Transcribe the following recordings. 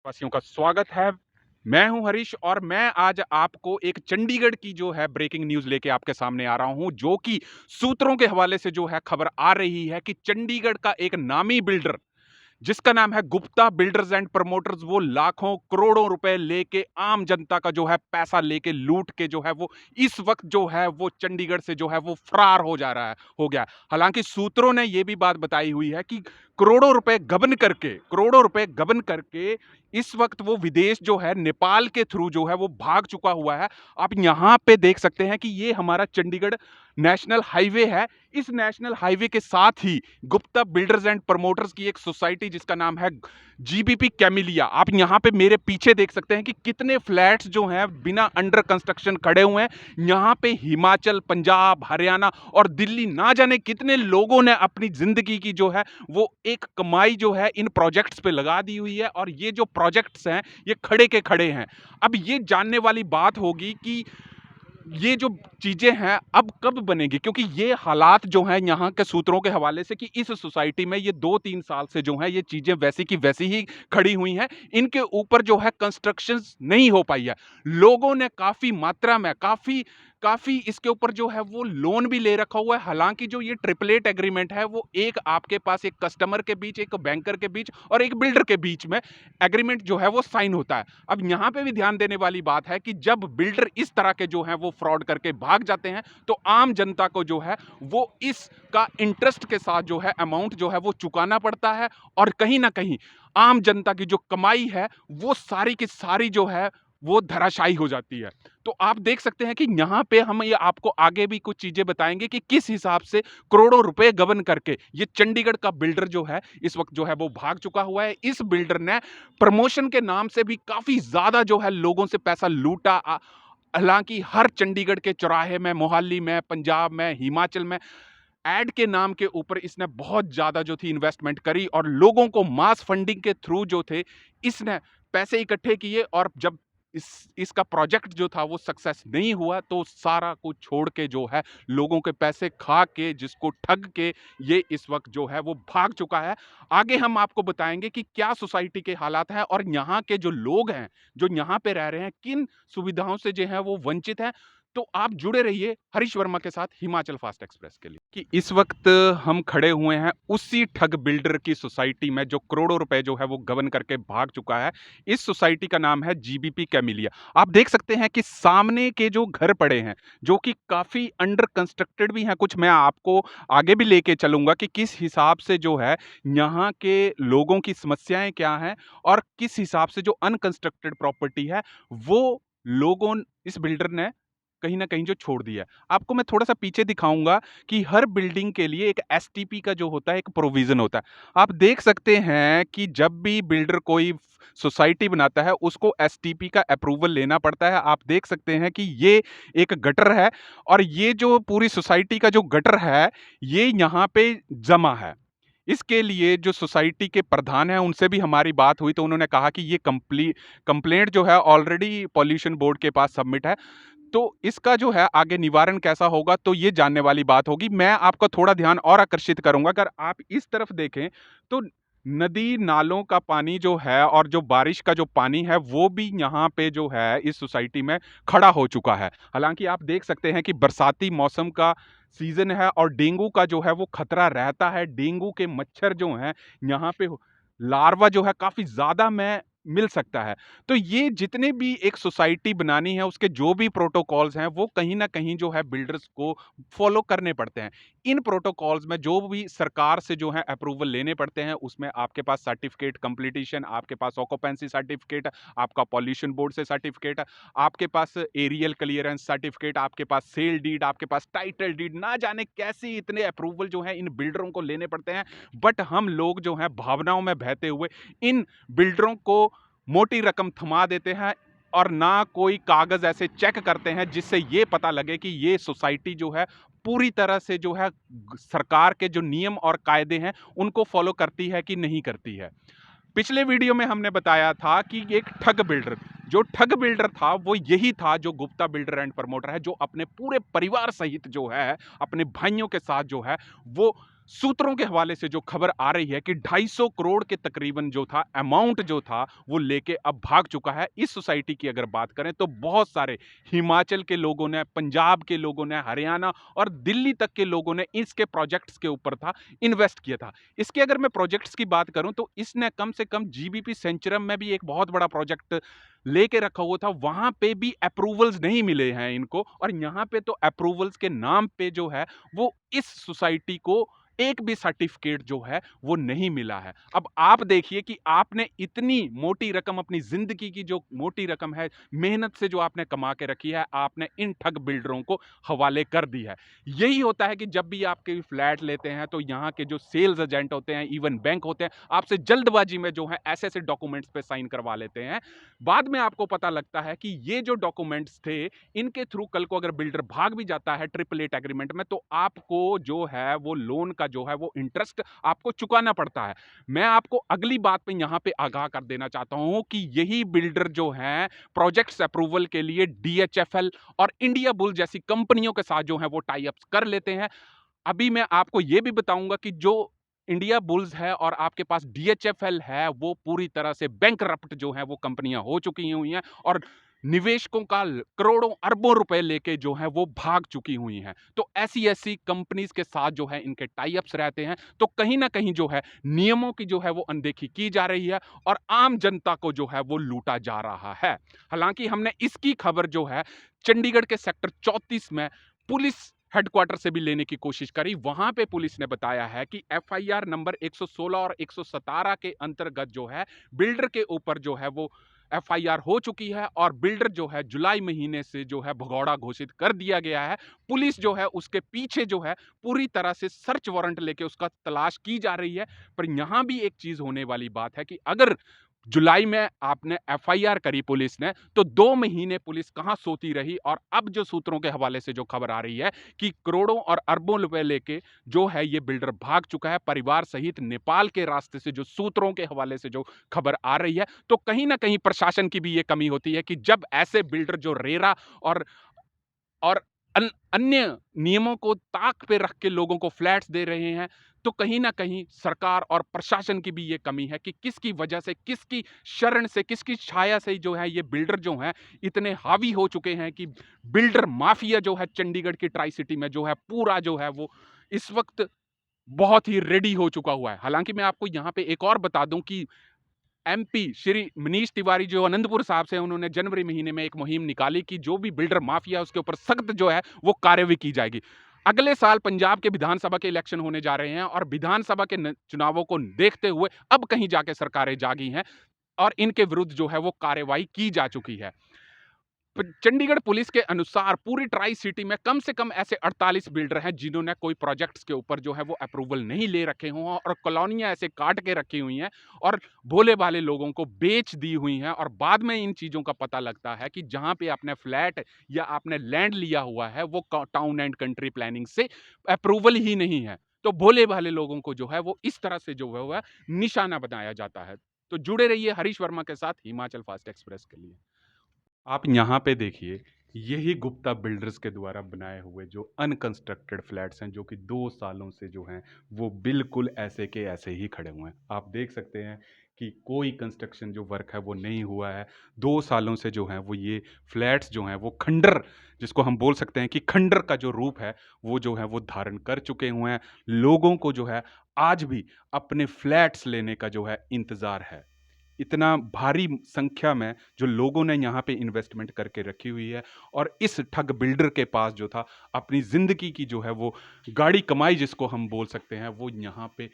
वासियों का स्वागत है। मैं हूं हरीश और मैं आज आपको एक चंडीगढ़ की जो है ब्रेकिंग न्यूज लेके आपके सामने आ रहा हूं, जो कि सूत्रों के हवाले से जो है खबर आ रही है कि चंडीगढ़ का एक नामी बिल्डर जिसका नाम है गुप्ता बिल्डर्स एंड प्रमोटर्स, वो लाखों करोड़ों रुपए लेके आम जनता का जो है पैसा लेके लूट के जो है वो इस वक्त जो है वो चंडीगढ़ से जो है वो फरार हो जा रहा है, हो गया। हालांकि सूत्रों ने ये भी बात बताई हुई है कि करोड़ों रुपए गबन करके इस वक्त वो विदेश जो है नेपाल के थ्रू जो है वो भाग चुका हुआ है। आप यहां पे देख सकते हैं कि ये हमारा चंडीगढ़ नेशनल हाईवे है। इस नेशनल हाईवे के साथ ही गुप्ता बिल्डर्स एंड प्रमोटर्स की एक सोसाइटी जिसका नाम है जीबीपी कैमिलिया, आप यहां पे मेरे पीछे देख सकते हैं कि कितने फ्लैट्स जो हैं बिना अंडर कंस्ट्रक्शन खड़े हुए हैं। यहां पे हिमाचल, पंजाब, हरियाणा और दिल्ली ना जाने कितने लोगों ने अपनी जिंदगी की जो है वो एक कमाई जो है इन प्रोजेक्ट्स पे लगा दी हुई है, और ये जो प्रोजेक्ट्स हैं ये खड़े के खड़े हैं। अब ये जानने वाली बात होगी कि ये जो चीजें हैं अब कब बनेगी, क्योंकि ये हालात जो हैं यहाँ के सूत्रों के हवाले से कि इस सोसाइटी में ये 2-3 साल से जो है ये चीजें वैसी की वैसी ही खड़ी हुई हैं। इनके ऊपर जो है कंस्ट्रक्शन नहीं हो पाई है। लोगों ने काफी मात्रा में काफी काफी इसके ऊपर जो है वो लोन भी ले रखा हुआ है। हालांकि जो ये ट्रिपलेट एग्रीमेंट है वो एक आपके पास एक कस्टमर के बीच, एक बैंकर के बीच और एक बिल्डर के बीच में एग्रीमेंट जो है वो साइन होता है। अब यहां पे भी ध्यान देने वाली बात है कि जब बिल्डर इस तरह के जो है वो फ्रॉड करके भाग जाते हैं तो आम जनता को जो है वो इसका इंटरेस्ट के साथ जो है अमाउंट जो है वो चुकाना पड़ता है, और कहीं ना कहीं आम जनता की जो कमाई है वो सारी की सारी जो है वो धराशायी हो जाती है। तो आप देख सकते हैं कि यहां पे हम ये आपको आगे भी कुछ चीजें बताएंगे कि किस हिसाब से करोड़ों रुपए गबन करके ये चंडीगढ़ का बिल्डर जो है इस वक्त जो है वो भाग चुका हुआ है। इस बिल्डर ने प्रमोशन के नाम से भी काफी ज्यादा जो है लोगों से पैसा लूटा। हालांकि हर चंडीगढ़ के चौराहे में, मोहाली में, पंजाब में, हिमाचल में एड के नाम के ऊपर इसने बहुत ज्यादा जो थी इन्वेस्टमेंट करी, और लोगों को मास फंडिंग के थ्रू जो थे इसने पैसे इकट्ठे किए, और जब इसका प्रोजेक्ट जो था वो सक्सेस नहीं हुआ तो सारा कुछ छोड़ के जो है लोगों के पैसे खा के, जिसको ठग के ये इस वक्त जो है वो भाग चुका है। आगे हम आपको बताएंगे कि क्या सोसाइटी के हालात हैं और यहाँ के जो लोग हैं जो यहाँ पे रह रहे हैं किन सुविधाओं से जो है वो वंचित हैं। तो आप जुड़े रहिए हरीश वर्मा के साथ हिमाचल फास्ट एक्सप्रेस के लिए कि इस वक्त हम खड़े हुए हैं उसी ठग बिल्डर की सोसाइटी में जो करोड़ों रुपए जो है वो गबन करके भाग चुका है। इस सोसाइटी का नाम है जीबीपी कैमिलिया। आप देख सकते हैं कि सामने के जो घर पड़े हैं जो कि काफी अंडर कंस्ट्रक्टेड भी हैं, कुछ मैं आपको आगे भी लेके चलूंगा कि किस हिसाब से जो है यहाँ के लोगों की समस्याएं क्या हैं, और किस हिसाब से जो अनकंस्ट्रक्टेड प्रॉपर्टी है वो लोगों इस बिल्डर ने कहीं न कहीं जो छोड़ दिया है। आपको मैं थोड़ा-सा पीछे दिखाऊँगा कि हर बिल्डिंग के लिए एक एसटीपी का जो होता है, एक प्रोविज़न होता है। आप देख सकते हैं कि जब भी बिल्डर कोई सोसाइटी बनाता है, उसको एसटीपी का अप्रूवल लेना पड़ता है। आप देख सकते हैं कि ये एक गटर है, और ये जो पूरी सोसाइटी का जो गटर है, ये यहाँ पे जमा है। इसके लिए जो सोसाइटी के प्रधान हैं, उनसे भी हमारी बात हुई, तो उन्होंने कहा कि ये कंप्लेंट जो है ऑलरेडी पॉल्यूशन बोर्ड के पास सबमिट है। तो इसका जो है आगे निवारण कैसा होगा तो ये जानने वाली बात होगी। मैं आपका थोड़ा ध्यान और आकर्षित करूंगा, अगर आप इस तरफ देखें तो नदी नालों का पानी जो है और जो बारिश का जो पानी है वो भी यहाँ पे जो है इस सोसाइटी में खड़ा हो चुका है। हालांकि आप देख सकते हैं कि बरसाती मौसम का सीजन है और डेंगू का जो है वो खतरा रहता है। डेंगू के मच्छर जो हैं यहाँ पे लार्वा जो है काफी ज्यादा में मिल सकता है। तो ये जितने भी एक सोसाइटी बनानी है उसके जो भी प्रोटोकॉल्स हैं वो कहीं ना कहीं जो है बिल्डर्स को फॉलो करने पड़ते हैं। इन प्रोटोकॉल्स में जो भी सरकार से जो है अप्रूवल लेने पड़ते हैं उसमें आपके पास सर्टिफिकेट कंप्लीटेशन, आपके पास ऑक्यूपेंसी सर्टिफिकेट, आपका पॉल्यूशन बोर्ड से सर्टिफिकेट, आपके पास एरियल क्लियरेंस सर्टिफिकेट, आपके पास सेल डीड, आपके पास टाइटल डीड, ना जाने कैसे इतने अप्रूवल जो है इन बिल्डरों को लेने पड़ते हैं। बट हम लोग जो है भावनाओं में बहते हुए इन बिल्डरों को मोटी रकम थमा देते हैं, और ना कोई कागज ऐसे चेक करते हैं जिससे ये पता लगे कि ये सोसाइटी जो है पूरी तरह से जो है सरकार के जो नियम और कायदे हैं उनको फॉलो करती है कि नहीं करती है। पिछले वीडियो में हमने बताया था कि एक ठग बिल्डर, जो ठग बिल्डर था वो यही था जो गुप्ता बिल्डर एंड प्रमोटर है, जो अपने पूरे परिवार सहित जो है अपने भाइयों के साथ जो है वो सूत्रों के हवाले से जो खबर आ रही है कि 250 करोड़ के तकरीबन जो था अमाउंट जो था वो लेके अब भाग चुका है। इस सोसाइटी की अगर बात करें तो बहुत सारे हिमाचल के लोगों ने, पंजाब के लोगों ने, हरियाणा और दिल्ली तक के लोगों ने इसके प्रोजेक्ट्स के ऊपर था इन्वेस्ट किया था। इसके अगर मैं प्रोजेक्ट्स की बात करूं तो इसने कम से कम जीबीपी सेंचुरम में भी एक बहुत बड़ा प्रोजेक्ट लेके रखा हुआ था, वहां पे भी अप्रूवल्स नहीं मिले हैं इनको, और यहाँ पे तो अप्रूवल्स के नाम पे जो है वो इस सोसाइटी को एक भी सर्टिफिकेट जो है वो नहीं मिला है। अब आप देखिए कि आपने इतनी मोटी रकम, अपनी जिंदगी की जो मोटी रकम है, मेहनत से जो आपने कमा के रखी है, आपने इन ठग बिल्डरों को हवाले कर दी है। यही होता है कि जब भी आपके फ्लैट लेते हैं तो यहाँ के जो सेल्स एजेंट होते हैं, इवन बैंक होते हैं, आपसे जल्दबाजी में जो है ऐसे ऐसे डॉक्यूमेंट्स पे साइन करवा लेते हैं। बाद में आपको पता लगता है कि ये जो डॉक्यूमेंट्स थे, इनके थ्रू कल को अगर बिल्डर भाग भी जाता है ट्रिपल एट एग्रीमेंट में, तो आपको जो है वो लोन का जो है वो इंटरेस्ट आपको चुकाना पड़ता है। मैं आपको अगली बात पे यहाँ पे आगाह कर देना चाहता हूँ कि यही बिल्डर जो हैं प्रोजेक्ट्स अप्रूवल के लिए डीएचएफएल और इंडिया बुल जैसी कंपनियों के साथ जो है वो टाई अप्स कर लेते हैं। अभी मैं आपको ये भी बताऊंगा कि जो इंडिया बुल्स है और आपके पास डीएचएफएल है, वो पूरी तरह से बैंकरप्ट जो है वो कंपनियां हो चुकी हुई हैं, और निवेशकों का करोड़ों अरबों रुपए लेके जो है वो भाग चुकी हुई हैं। तो ऐसी ऐसी कंपनीज के साथ जो है इनके टाई अप्स रहते हैं, तो कहीं ना कहीं जो है नियमों की जो है वो अनदेखी की जा रही है और आम जनता को जो है वो लूटा जा रहा है। हालांकि हमने इसकी खबर जो है चंडीगढ़ के सेक्टर 34 में पुलिस हेडक्वार्टर से भी लेने की कोशिश करी। वहां पे पुलिस ने बताया है कि एफआईआर नंबर 116 और 117 के अंतर्गत जो है बिल्डर के ऊपर जो है वो एफआईआर हो चुकी है, और बिल्डर जो है जुलाई महीने से जो है भगौड़ा घोषित कर दिया गया है। पुलिस जो है उसके पीछे जो है पूरी तरह से सर्च वारंट लेके उसका तलाश की जा रही है। पर यहां भी एक चीज होने वाली बात है कि अगर जुलाई में आपने एफआईआर करी पुलिस ने, तो 2 महीने पुलिस कहां सोती रही, और अब जो सूत्रों के हवाले से जो खबर आ रही है कि करोड़ों और अरबों रुपए लेके जो है ये बिल्डर भाग चुका है परिवार सहित नेपाल के रास्ते से, जो सूत्रों के हवाले से जो खबर आ रही है, तो कहीं ना कहीं प्रशासन की भी ये कमी होती है कि जब ऐसे बिल्डर जो रेरा और और अन्य नियमों को ताक पे रख के लोगों को फ्लैट्स दे रहे हैं, तो कहीं ना कहीं सरकार और प्रशासन की भी ये कमी है कि किसकी वजह से, किसकी शरण से, किसकी छाया से जो है ये बिल्डर जो हैं इतने हावी हो चुके हैं कि बिल्डर माफिया जो है चंडीगढ़ की ट्राई सिटी में जो है पूरा जो है वो इस वक्त बहुत ही रेडी हो चुका हुआ है। हालांकि मैं आपको यहाँ पे एक और बता दूं कि एमपी श्री मनीष तिवारी जो अनंतपुर साहब से, उन्होंने जनवरी महीने में एक मुहिम निकाली कि जो भी बिल्डर माफिया उसके ऊपर सख्त जो है वो कार्रवाई की जाएगी। अगले साल पंजाब के विधानसभा के इलेक्शन होने जा रहे हैं, और विधानसभा के चुनावों को देखते हुए अब कहीं जाके सरकारें जागी हैं और इनके विरुद्ध जो है वो कार्रवाई की जा चुकी है। चंडीगढ़ पुलिस के अनुसार पूरी ट्राई सिटी में कम से कम ऐसे 48 बिल्डर हैं जिन्होंने कोई प्रोजेक्ट्स के ऊपर जो है वो अप्रूवल नहीं ले रखे हों, और कॉलोनियां ऐसे काट के रखी हुई हैं और भोले भाले लोगों को बेच दी हुई हैं, और बाद में इन चीज़ों का पता लगता है कि जहां पे आपने फ्लैट या आपने लैंड लिया हुआ है वो टाउन एंड कंट्री प्लानिंग से अप्रूवल ही नहीं है। तो भोले भाले लोगों को जो है वो इस तरह से जो है वह निशाना बनाया जाता है। तो जुड़े रहिए हरीश वर्मा के साथ हिमाचल फास्ट एक्सप्रेस के लिए। आप यहाँ पे देखिए, यही गुप्ता बिल्डर्स के द्वारा बनाए हुए जो अनकंस्ट्रक्टेड फ्लैट्स हैं, जो कि 2 सालों से जो हैं वो बिल्कुल ऐसे के ऐसे ही खड़े हुए हैं। आप देख सकते हैं कि कोई कंस्ट्रक्शन जो वर्क है वो नहीं हुआ है। 2 सालों से जो हैं वो ये फ्लैट्स जो हैं वो खंडर, जिसको हम बोल सकते हैं कि खंडर का जो रूप है वो जो है वो धारण कर चुके हुए हैं। लोगों को जो है आज भी अपने फ्लैट्स लेने का जो है इंतज़ार है। इतना भारी संख्या में जो लोगों ने यहाँ पे इन्वेस्टमेंट करके रखी हुई है, और इस ठग बिल्डर के पास जो था अपनी जिंदगी की जो है वो गाड़ी कमाई, जिसको हम बोल सकते हैं, वो यहाँ पे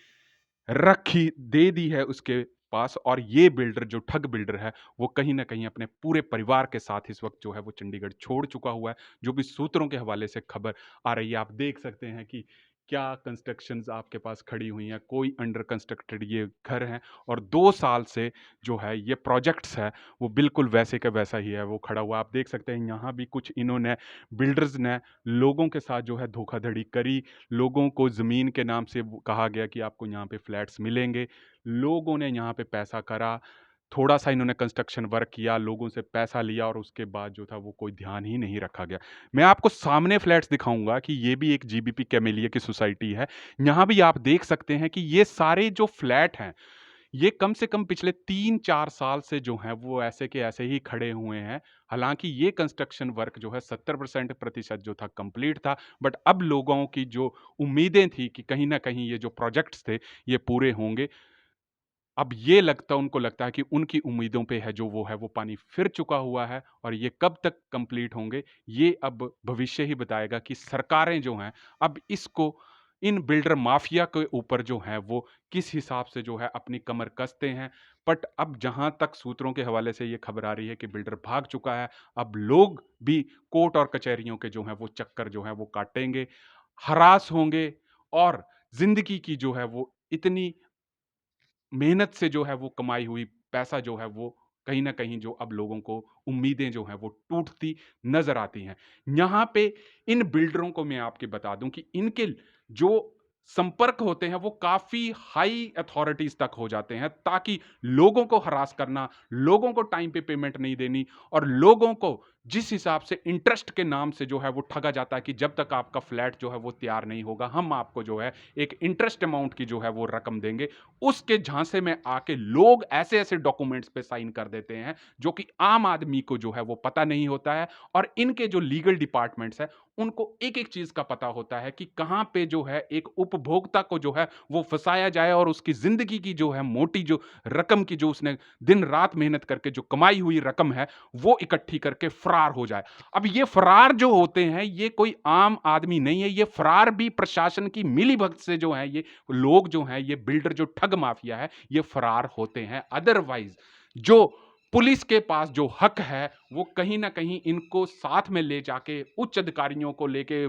रखी दे दी है उसके पास। और ये बिल्डर जो ठग बिल्डर है वो कहीं ना कहीं अपने पूरे परिवार के साथ इस वक्त जो है वो चंडीगढ़ छोड़ चुका हुआ है। जो भी सूत्रों के हवाले से खबर आ रही है, आप देख सकते हैं कि क्या कंस्ट्रक्शंस आपके पास खड़ी हुई हैं, कोई अंडर कंस्ट्रक्टेड ये घर हैं, और 2 साल से जो है ये प्रोजेक्ट्स है वो बिल्कुल वैसे का वैसा ही है वो खड़ा हुआ। आप देख सकते हैं यहाँ भी कुछ इन्होंने बिल्डर्स ने लोगों के साथ जो है धोखाधड़ी करी। लोगों को ज़मीन के नाम से कहा गया कि आपको यहाँ पे फ्लैट्स मिलेंगे, लोगों ने यहाँ पे पैसा करा, थोड़ा-सा इन्होंने कंस्ट्रक्शन वर्क किया, लोगों से पैसा लिया और उसके बाद जो था वो कोई ध्यान ही नहीं रखा गया। मैं आपको सामने फ्लैट्स दिखाऊँगा कि ये भी एक जीबीपी कैमेलिया की सोसाइटी है। यहाँ भी आप देख सकते हैं कि ये सारे जो फ्लैट हैं, ये कम से कम पिछले 3-4 साल से जो हैं वो ऐसे के ऐसे ही खड़े हुए हैं। हालाँकि ये कंस्ट्रक्शन वर्क जो है 70% प्रतिशत जो था कंप्लीट था, बट अब लोगों की जो उम्मीदें थी कि कहीं न कहीं ये जो प्रोजेक्ट्स थे, ये पूरे होंगे। अब ये लगता उनको लगता है कि उनकी उम्मीदों पे है जो वो है वो पानी फिर चुका हुआ है और ये कब तक कंप्लीट होंगे, ये अब भविष्य ही बताएगा कि सरकारें जो हैं, अब इसको इन बिल्डर माफिया के ऊपर जो है वो किस हिसाब से जो है अपनी कमर कसते हैं। बट अब जहाँ तक सूत्रों के हवाले से ये खबर आ रही है कि बिल्डर भाग चुका है, अब लोग भी कोर्ट और कचहरियों के जो हैं वो चक्कर जो है वो काटेंगे, हरास होंगे और ज़िंदगी की जो है वो इतनी मेहनत से जो है वो कमाई हुई पैसा जो है वो कहीं न कहीं जो अब लोगों को उम्मीदें जो हैं वो टूटती नज़र आती हैं। यहाँ पे इन बिल्डरों को मैं आपके बता दूँ कि इनके जो संपर्क होते हैं वो काफ़ी हाई अथॉरिटीज़ तक हो जाते हैं ताकि लोगों को हरास करना, लोगों को टाइम पे पेमेंट नहीं देनी और लोगों को जिस हिसाब से इंटरेस्ट के नाम से जो है वो ठगा जाता है कि जब तक आपका फ्लैट जो है वो तैयार नहीं होगा, हम आपको जो है एक इंटरेस्ट अमाउंट की जो है वो रकम देंगे। उसके झांसे में आके लोग ऐसे-ऐसे डॉक्यूमेंट्स पे साइन कर देते हैं, जो कि आम आदमी को जो है वो पता नहीं होता है और इनके जो लीगल डिपार्टमेंट्स हैं, उनको एक-एक चीज़ का पता होता है कि कहाँ पे जो है एक उपभोक्ता को जो है वो फँसाया जाए और उसकी ज़िंदगी की जो है मोटी जो रकम की जो उसने दिन-रात मेहनत करके जो कमाई हुई रकम है, वो इकट्ठी करके फरार हो जाए। अब ये फरार जो होते हैं, ये कोई आम आदमी नहीं है, ये फरार भी प्रशासन की मिलीभगत से जो है ये लोग जो हैं, ये बिल्डर जो ठग माफिया है, ये फरार होते हैं। अदरवाइज़ जो पुलिस के पास जो हक है, वो कहीं न कहीं इनको साथ में ले जाके उच्च अधिकारियों को लेके,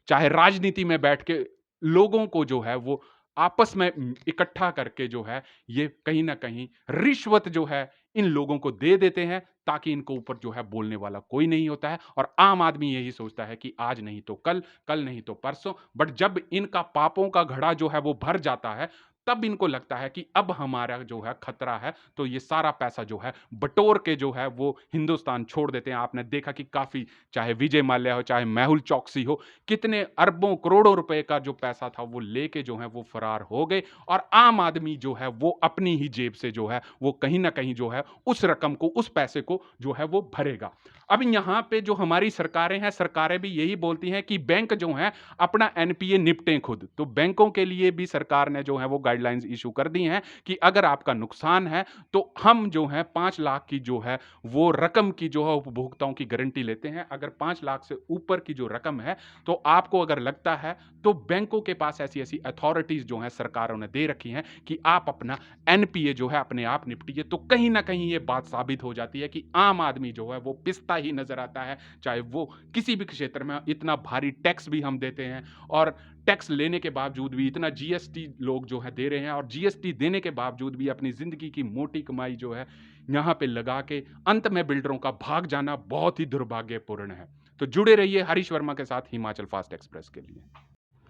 चाहे राजनीति में बैठ के लोगों को जो है वो आपस में इकट्ठा करके जो है, ये कहीं न कहीं रिश्वत जो है इन लोगों को दे देते हैं, ताकि इनको ऊपर जो है बोलने वाला कोई नहीं होता है और आम आदमी यही सोचता है कि आज नहीं तो कल, कल नहीं तो परसों। बट जब इनका पापों का घड़ा जो है वो भर जाता है, तब इनको लगता है कि अब हमारा जो है खतरा है, तो ये सारा पैसा जो है बटोर के जो है वो हिंदुस्तान छोड़ देते हैं। आपने देखा कि काफ़ी, चाहे विजय माल्या हो, चाहे मेहुल चौकसी हो, कितने अरबों करोड़ों रुपए का जो पैसा था वो लेके जो है वो फरार हो गए और आम आदमी जो है वो अपनी ही जेब से जो है वो कहीं न कहीं जो है उस रकम को, उस पैसे को जो है वो भरेगा। अब यहाँ पे जो हमारी सरकारें हैं, सरकारें भी यही बोलती हैं कि बैंक जो हैं अपना एनपीए निपटें खुद। तो बैंकों के लिए भी सरकार ने जो है वो गाइडलाइंस इश्यू कर दी हैं कि अगर आपका नुकसान है, तो हम जो है 5 लाख की जो है वो रकम की जो है उपभोक्ताओं की गारंटी लेते हैं। अगर 5 लाख से ऊपर की जो रकम है, तो आपको अगर लगता है, तो बैंकों के पास ऐसी-ऐसी अथॉरिटीज़ जो हैं सरकारों ने दे रखी हैं कि आप अपना एनपीए जो है अपने आप निपटिए। तो कहीं न कहीं ये बात साबित हो जाती है कि आम आदमी जो है वो पिसता ही नज़र आता है, चाहे वो किसी भी क्षेत्र में। इतना भारी टैक्स भी हम देते हैं और टैक्स लेने के बावजूद भी इतना जीएसटी लोग जो है दे रहे हैं और जीएसटी देने के बावजूद भी अपनी ज़िंदगी की मोटी कमाई जो है यहाँ पे लगा के अंत में बिल्डरों का भाग जाना बहुत ही दुर्भाग्यपूर्ण है। तो जुड़े रहिए हरीश वर्मा के साथ हिमाचल फास्ट एक्सप्रेस के लिए।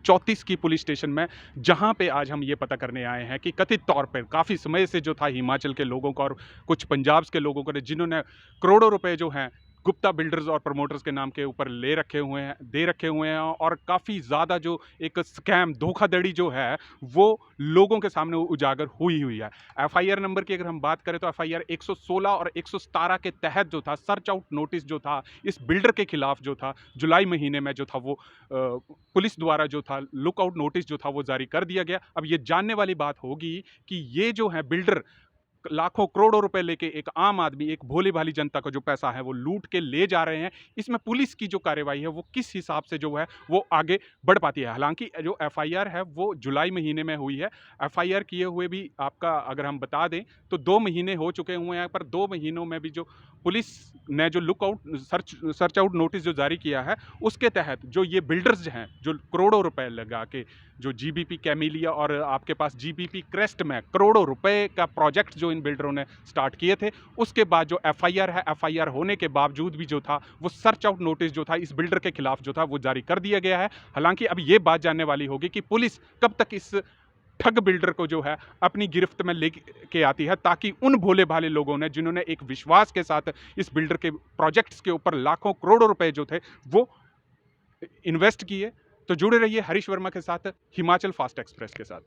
34 की पुलिस स्टेशन में, जहां पे आज हम ये पता करने आए हैं कि कथित तौर पर काफ़ी समय से जो था हिमाचल के लोगों को और कुछ पंजाब के लोगों को, जिन्होंने करोड़ों रुपए जो हैं गुप्ता बिल्डर्स और प्रमोटर्स के नाम के ऊपर ले रखे हुए हैं, दे रखे हुए हैं और काफ़ी ज़्यादा जो एक स्कैम, धोखाधड़ी जो है वो लोगों के सामने उजागर हुई है। एफआईआर नंबर की अगर हम बात करें तो एफआईआर 116 और 117 के तहत जो था सर्च आउट नोटिस जो था इस बिल्डर के खिलाफ जो था जुलाई महीने में जो था वो पुलिस द्वारा जो था लुकआउट नोटिस जो था वो जारी कर दिया गया। अब ये जानने वाली बात होगी कि ये जो है बिल्डर लाखों करोड़ों रुपए लेके एक आम आदमी, एक भोली भाली जनता का जो पैसा है वो लूट के ले जा रहे हैं, इसमें पुलिस की जो कार्रवाई है वो किस हिसाब से जो है वो आगे बढ़ पाती है। हालांकि जो एफआईआर है वो जुलाई महीने में हुई है। एफआईआर किए हुए भी आपका अगर हम बता दें तो 2 महीने हो चुके हुए हैं, पर 2 महीनों में भी जो पुलिस ने जो लुकआउट सर्च आउट नोटिस जो जारी किया है, उसके तहत जो ये बिल्डर्स हैं जो करोड़ों रुपए लगा के जो जीबीपी कैमिलिया और आपके पास जीबीपी क्रेस्ट में करोड़ों रुपए का प्रोजेक्ट जो इन बिल्डरों ने स्टार्ट किए थे, उसके बाद जो एफआईआर है, एफआईआर होने के बावजूद भी जो था वो सर्च आउट नोटिस जो था इस बिल्डर के खिलाफ जो था वो जारी कर दिया गया है। हालांकि अब ये बात जानने वाली होगी कि पुलिस कब तक इस ठग बिल्डर को जो है अपनी गिरफ्त में लेके आती है, ताकि उन भोले भाले लोगों ने जिन्होंने एक विश्वास के साथ इस बिल्डर के प्रोजेक्ट्स के ऊपर लाखों करोड़ों रुपए जो थे वो इन्वेस्ट किए। तो जुड़े रहिए हरीश वर्मा के साथ, हिमाचल फास्ट एक्सप्रेस के साथ।